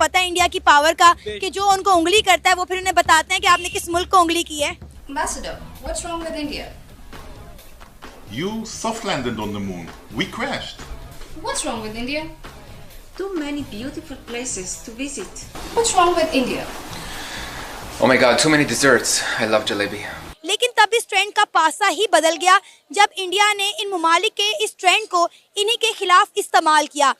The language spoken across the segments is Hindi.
पता है इंडिया की पावर का कि जो उनको उंगली करता है वो फिर उन्हें बताते हैं कि आपने किस मुल्क को उंगली की है। Ambassador, what's wrong with India? You soft landed on the moon. We crashed. What's wrong with India? Too many beautiful places to visit. What's wrong with India? Oh my god, too many desserts. I love jalebi. लेकिन तब इस ट्रेंड का पासा ही बदल गया जब इंडिया ने इन ममालिक के इस ट्रेंड को इन्हीं के खिलाफ इस्तेमाल किया।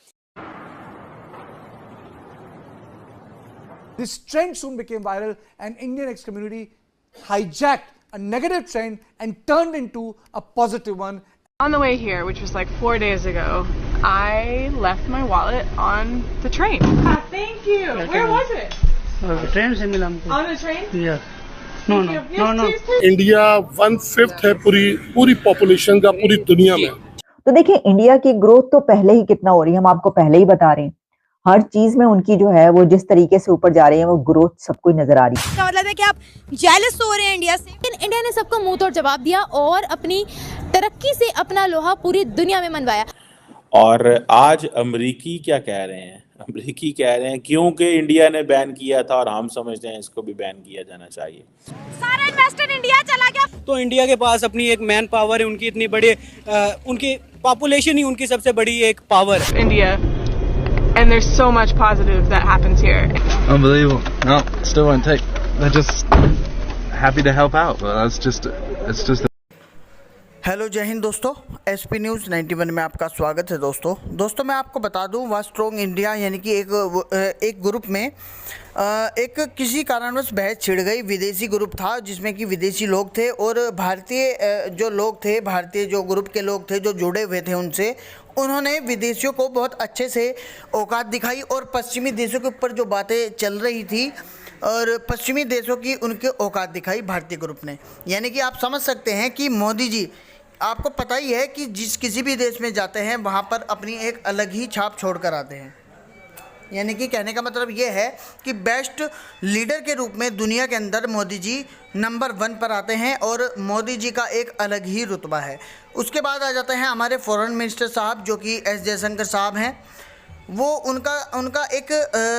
This trend soon became viral and Indian ex-community hijacked a negative trend and turned into a positive one. On the way here, which was like 4 days ago, I left my wallet on the train. Thank you. Where was it? Train से मिला हमको। On the train? Yes. No. India 1/5 है पूरी पॉपुलेशन का पूरी दुनिया में। तो देखिए इंडिया की ग्रोथ तो पहले ही कितना हो रही है, हम आपको पहले ही बता रहे हैं। हर चीज में उनकी जो है वो जिस तरीके से ऊपर जा रही है वो ग्रोथ सबको नजर आ रही है। इसका मतलब है कि आप जेलस हो रहे हैं इंडिया से। इंडिया ने सबको मुंह तोड़ जवाब दिया और अपनी तरक्की से अपना लोहा पूरी दुनिया में मनवाया। और आज अमेरिकी क्या कह रहे हैं? अमेरिकी कह रहे हैं क्योंकि इंडिया ने बैन किया था और हम समझते हैं इसको भी बैन किया जाना चाहिए। सारा इन्वेस्टर इंडिया चला गया। तो इंडिया के पास अपनी एक मैन पावर है, उनकी इतनी बड़ी उनकी पॉपुलेशन ही उनकी सबसे बड़ी एक पावर है। India. And there's so much positive that happens here. Unbelievable. No, still won't take. They're just happy to help out. But it's just. Hello जय हिंद दोस्तों, एसपी न्यूज़ 91 में आपका स्वागत है। दोस्तों मैं आपको बता दूं वा स्ट्रॉन्ग इंडिया यानी कि एक ग्रुप में एक किसी कारणवश बहस छिड़ गई। विदेशी ग्रुप था जिसमें कि विदेशी लोग थे और भारतीय जो लोग थे, भारतीय जो ग्रुप के लोग थे जो जुड़े हुए थे उनसे, उन्होंने विदेशियों को बहुत अच्छे से औकात दिखाई और पश्चिमी देशों के ऊपर जो बातें चल रही थी और पश्चिमी देशों की उनके औकात दिखाई भारतीय ग्रुप ने। यानी कि आप समझ सकते हैं कि मोदी जी, आपको पता ही है कि किसी भी देश में जाते हैं वहाँ पर अपनी एक अलग ही छाप छोड़ कर आते हैं। यानी कि कहने का मतलब ये है कि बेस्ट लीडर के रूप में दुनिया के अंदर मोदी जी नंबर 1 पर आते हैं और मोदी जी का एक अलग ही रुतबा है। उसके बाद आ जाते हैं हमारे फॉरेन मिनिस्टर साहब जो कि एस जयशंकर साहब हैं। वो उनका एक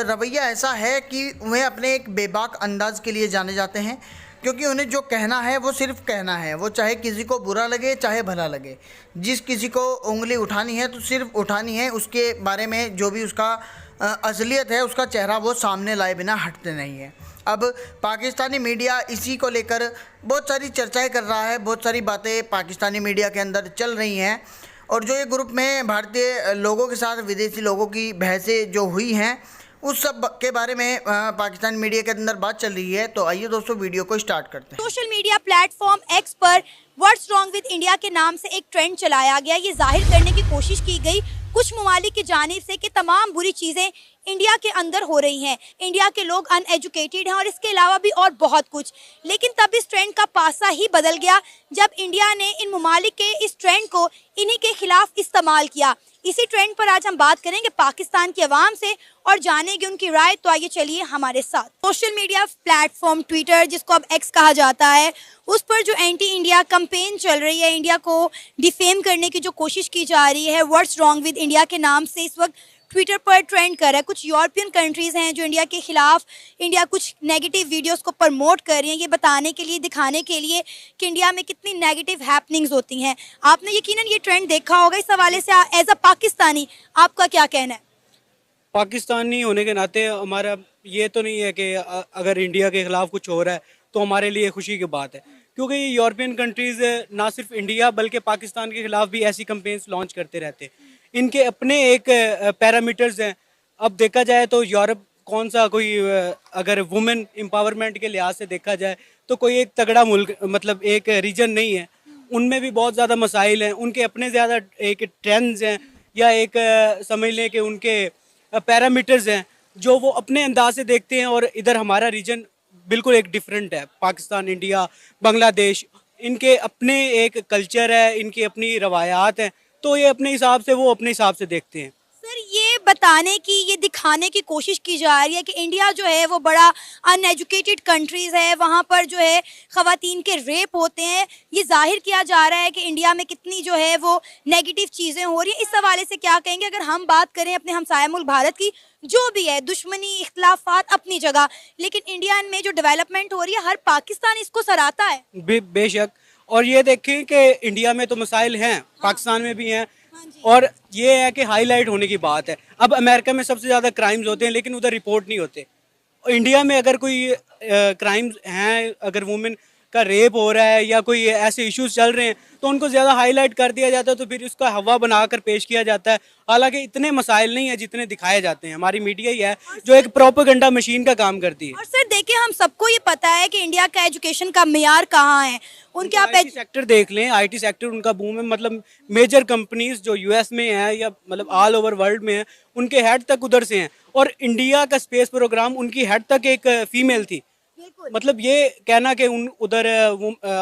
रवैया ऐसा है कि वह अपने एक बेबाक अंदाज के लिए जाने जाते हैं, क्योंकि उन्हें जो कहना है वो सिर्फ कहना है, वो चाहे किसी को बुरा लगे चाहे भला लगे। जिस किसी को उंगली उठानी है तो सिर्फ उठानी है, उसके बारे में जो भी उसका असलियत है उसका चेहरा वो सामने लाए बिना हटते नहीं है। अब पाकिस्तानी मीडिया इसी को लेकर बहुत सारी चर्चाएं कर रहा है, बहुत सारी बातें पाकिस्तानी मीडिया के अंदर चल रही हैं और जो ये ग्रुप में भारतीय लोगों के साथ विदेशी लोगों की बहसें जो हुई हैं उस सब के बारे में पाकिस्तान मीडिया के अंदर बात चल रही है। तो आइए दोस्तों वीडियो को स्टार्ट करते हैं। सोशल मीडिया प्लेटफॉर्म एक्स पर व्हाट्स रॉन्ग विद इंडिया के नाम से एक ट्रेंड चलाया गया। ये जाहिर करने की कोशिश की गई कुछ ममालिक की जानिब से कि तमाम बुरी चीज़ें इंडिया के अंदर हो रही हैं, इंडिया के लोग अनएजुकेटेड हैं और इसके अलावा भी और बहुत कुछ। लेकिन तब इस ट्रेंड का पासा ही बदल गया जब इंडिया ने इन ममालिक के इस ट्रेंड को इन्हीं के खिलाफ इस्तेमाल किया। इसी ट्रेंड पर आज हम बात करेंगे पाकिस्तान की आवाम से और जानेंगे उनकी राय। तो आइए चलिए हमारे साथ। सोशल मीडिया प्लेटफॉर्म ट्विटर, जिसको अब एक्स कहा जाता है, उस पर जो एंटी इंडिया कैंपेन चल रही है, इंडिया को डिफेम करने की जो कोशिश की जा रही है व्हाट्स रॉन्ग विद इंडिया के नाम से, इस वक्त ट्विटर पर ट्रेंड कर रहा है। कुछ यूरोपियन कंट्रीज़ हैं जो इंडिया के खिलाफ कुछ नेगेटिव वीडियोस को प्रमोट कर रही हैं, ये बताने के लिए, दिखाने के लिए कि इंडिया में कितनी नेगेटिव हैपनिंग्स होती हैं। आपने यकीनन ये ट्रेंड देखा होगा। इस हवाले से एज अ पाकिस्तानी आपका क्या कहना है? पाकिस्तानी होने के नाते हमारा ये तो नहीं है कि अगर इंडिया के खिलाफ कुछ हो रहा है तो हमारे लिए खुशी की बात है, क्योंकि ये यूरोपियन कंट्रीज़ ना सिर्फ इंडिया बल्कि पाकिस्तान के खिलाफ भी ऐसी कैंपेन्स लॉन्च करते रहते हैं। इनके अपने एक पैरामीटर्स हैं। अब देखा जाए तो यूरोप कौन सा कोई अगर वुमेन एम्पावरमेंट के लिहाज से देखा जाए तो कोई एक तगड़ा मुल्क मतलब एक रीजन नहीं है। उनमें भी बहुत ज़्यादा मसाइल हैं, उनके अपने ज़्यादा एक ट्रेंड्स हैं या एक समझ लें कि उनके पैरामीटर्स हैं जो वो अपने अंदाज से देखते हैं। और इधर हमारा रीजन बिल्कुल एक डिफरेंट है। पाकिस्तान, इंडिया, बांग्लादेश, इनके अपने एक कल्चर है, इनकी अपनी रवायात हैं, तो ये अपने हिसाब से वो अपने हिसाब से देखते हैं। सर, ये बताने की, ये दिखाने की कोशिश की जा रही है कि इंडिया जो है वो बड़ा अनएजुकेटेड कंट्रीज़ है, वहाँ पर जो है ख़वातीन के रेप होते हैं। ये जाहिर किया जा रहा है कि इंडिया में कितनी जो है वो नेगेटिव चीज़ें हो रही हैं। इस हवाले से क्या कहेंगे? अगर हम बात करें अपने हमसाया मुल्क भारत की, जो भी है दुश्मनी इख्तलाफात अपनी जगह, लेकिन इंडिया में जो डेवलपमेंट हो रही है हर पाकिस्तान इसको सराहता है। बेशक, और ये देखें कि इंडिया में तो मसाइल हैं, पाकिस्तान में भी हैं, और ये है कि हाईलाइट होने की बात है। अब अमेरिका में सबसे ज़्यादा क्राइम्स होते हैं लेकिन उधर रिपोर्ट नहीं होते। इंडिया में अगर कोई क्राइम्स हैं, अगर वुमेन का रेप हो रहा है या कोई ऐसे इश्यूज चल रहे हैं तो उनको ज़्यादा हाईलाइट कर दिया जाता है, तो फिर उसका हवा बनाकर पेश किया जाता है। हालांकि इतने मसाइल नहीं है जितने दिखाए जाते हैं। हमारी मीडिया ही है जो एक प्रोपेगेंडा मशीन का काम करती है। और सर देखिए, हम सबको ये पता है कि इंडिया का एजुकेशन का मेयार कहाँ है। उनके आप आईटी सेक्टर देख लें, आईटी सेक्टर उनका बूम है। मतलब मेजर कंपनीज जो यूएस में है या मतलब ऑल ओवर वर्ल्ड में है, उनके हेड तक उधर से हैं। और इंडिया का स्पेस प्रोग्राम, उनकी हेड तक एक फीमेल थी। मतलब ये कहना कि उधर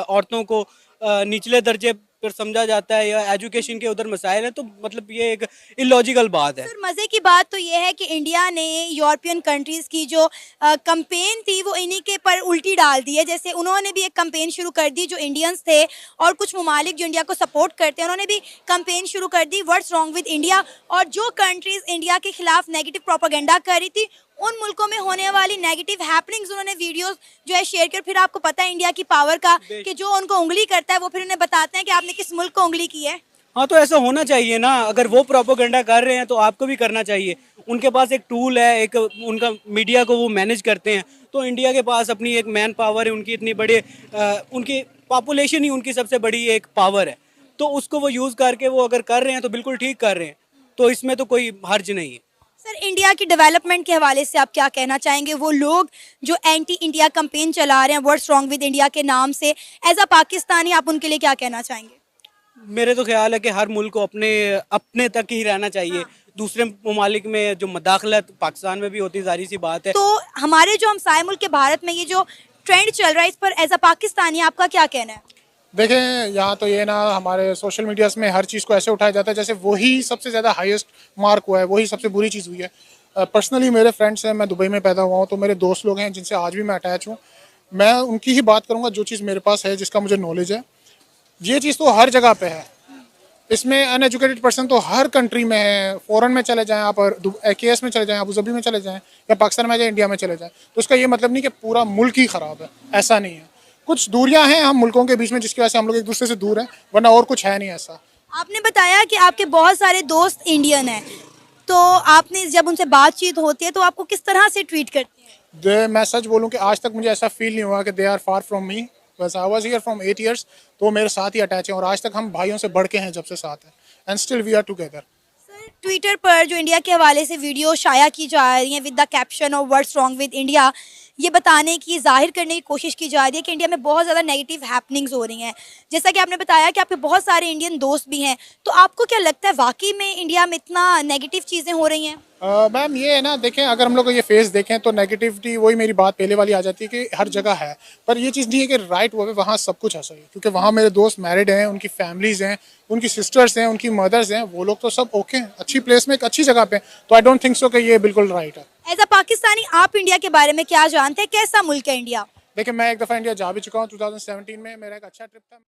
औरतों को निचले दर्जे पर समझा जाता है या एजुकेशन के उधर मसाइल है, तो मतलब ये एक इलॉजिकल बात है। सर मज़े की बात तो ये है कि इंडिया ने यूरोपियन कंट्रीज़ की जो कैंपेन थी वो इन्हीं के पर उल्टी डाल दी है। जैसे उन्होंने भी एक कैंपेन शुरू कर दी, जो इंडियंस थे और कुछ ममालिक जो इंडिया को सपोर्ट करते हैं उन्होंने भी कैंपेन शुरू कर दी, व्हाट्स रॉन्ग विद इंडिया। और जो कंट्रीज़ इंडिया के खिलाफ नेगेटिव प्रोपेगेंडा कर रही थी, उन मुल्कों में होने वाली नेगेटिव हैपनिंग्स उन्होंने वीडियोस जो है शेयर कर। फिर आपको पता है इंडिया की पावर का कि जो उनको उंगली करता है वो फिर उन्हें बताते हैं कि आपने किस मुल्क को उंगली की है। हाँ, तो ऐसा होना चाहिए ना। अगर वो प्रोपेगेंडा कर रहे हैं तो आपको भी करना चाहिए। उनके पास एक टूल है, एक उनका मीडिया को वो मैनेज करते हैं। तो इंडिया के पास अपनी एक मैन पावर है, उनकी इतनी बड़े उनकी पॉपुलेशन ही उनकी सबसे बड़ी एक पावर है। तो उसको वो यूज़ करके वो अगर कर रहे हैं तो बिल्कुल ठीक कर रहे हैं, तो इसमें तो कोई हर्ज नहीं है। सर इंडिया की डेवलपमेंट के हवाले से आप क्या कहना चाहेंगे? वो लोग जो एंटी इंडिया कैंपेन चला रहे हैं व्हाट्स रॉन्ग विद इंडिया के नाम से, एज अ पाकिस्तानी आप उनके लिए क्या कहना चाहेंगे? मेरे तो ख्याल है कि हर मुल्क को अपने तक ही रहना चाहिए। दूसरे ममालिक में जो मदाखलत पाकिस्तान में भी होती है, जारी सी बात है। तो हमारे जो हमसाए मुल्क के भारत में ये जो ट्रेंड चल रहा है, इस पर एज अ पाकिस्तानी आपका क्या कहना है? देखें, यहाँ तो ये ना हमारे सोशल मीडियाज़ में हर चीज़ को ऐसे उठाया जाता है जैसे वही सबसे ज़्यादा हाईएस्ट मार्क हुआ है, वही सबसे बुरी चीज़ हुई है। पर्सनली मेरे फ्रेंड्स हैं, मैं दुबई में पैदा हुआ हूँ, तो मेरे दोस्त लोग हैं जिनसे आज भी मैं अटैच हूँ। मैं उनकी ही बात करूँगा जो चीज़ मेरे पास है, जिसका मुझे नॉलेज है। ये चीज़ तो हर जगह पे है। इसमें अनएजुकेटेड पर्सन तो हर कंट्री में है। फ़ॉरन में चले जाएँ आप, KS में चले जाएँ, अबू धाबी में चले जाएँ, या पाकिस्तान में जाए, इंडिया में चले जाएँ, तो उसका ये मतलब नहीं कि पूरा मुल्क ही ख़राब है। ऐसा नहीं है। कुछ दूरियां हैं हम मुल्कों के बीच में जिसकी वजह से हम लोग एक दूसरे से दूर हैं, वरना और कुछ है नहीं ऐसा। आपने बताया कि आपके बहुत सारे दोस्त इंडियन हैं, तो आपने जब उनसे बातचीत होती है तो आपको किस तरह से ट्रीट करते हैं? मैं सच बोलूं कि आज तक मुझे ऐसा फील नहीं हुआ कि they are far from me. बस I was here from 8 years, तो मेरे साथ ही अटैच हैं और आज तक हम भाइयों से बढ़ के हैं जब से साथ हैं, and still we are together. Twitter पर जो इंडिया के हवाले से वीडियो शाया की जा रही हैं with the caption of what's wrong with India, ये बताने की, जाहिर करने की कोशिश की जा रही है कि इंडिया में बहुत ज़्यादा नेगेटिव हैपनिंग्स हो रही हैं। जैसा कि आपने बताया कि आपके बहुत सारे इंडियन दोस्त भी हैं, तो आपको क्या लगता है वाकई में इंडिया में इतना नेगेटिव चीज़ें हो रही हैं? मैम ये है ना, देखें अगर हम लोग ये फेस देखें तो नेगेटिविटी, वही मेरी बात पहले वाली आ जाती है कि हर जगह है, पर ये चीज़ नहीं है कि राइट वे वहाँ सब कुछ है सही। क्योंकि वहाँ मेरे दोस्त मैरिड हैं, उनकी फैमिलीज़ हैं, उनकी सिस्टर्स हैं, उनकी मदर्स हैं, वो लोग तो सब ओके हैं, अच्छी प्लेस में, एक अच्छी जगह पे। तो आई डोंट थिंक सो कि ये बिल्कुल राइट है। एज अ पाकिस्तानी आप इंडिया के बारे में क्या जानते हैं? कैसा मुल्क है इंडिया? देखिए, मैं एक दफ़ा इंडिया जा भी चुका हूँ 2017 में, मेरा एक अच्छा ट्रिप था।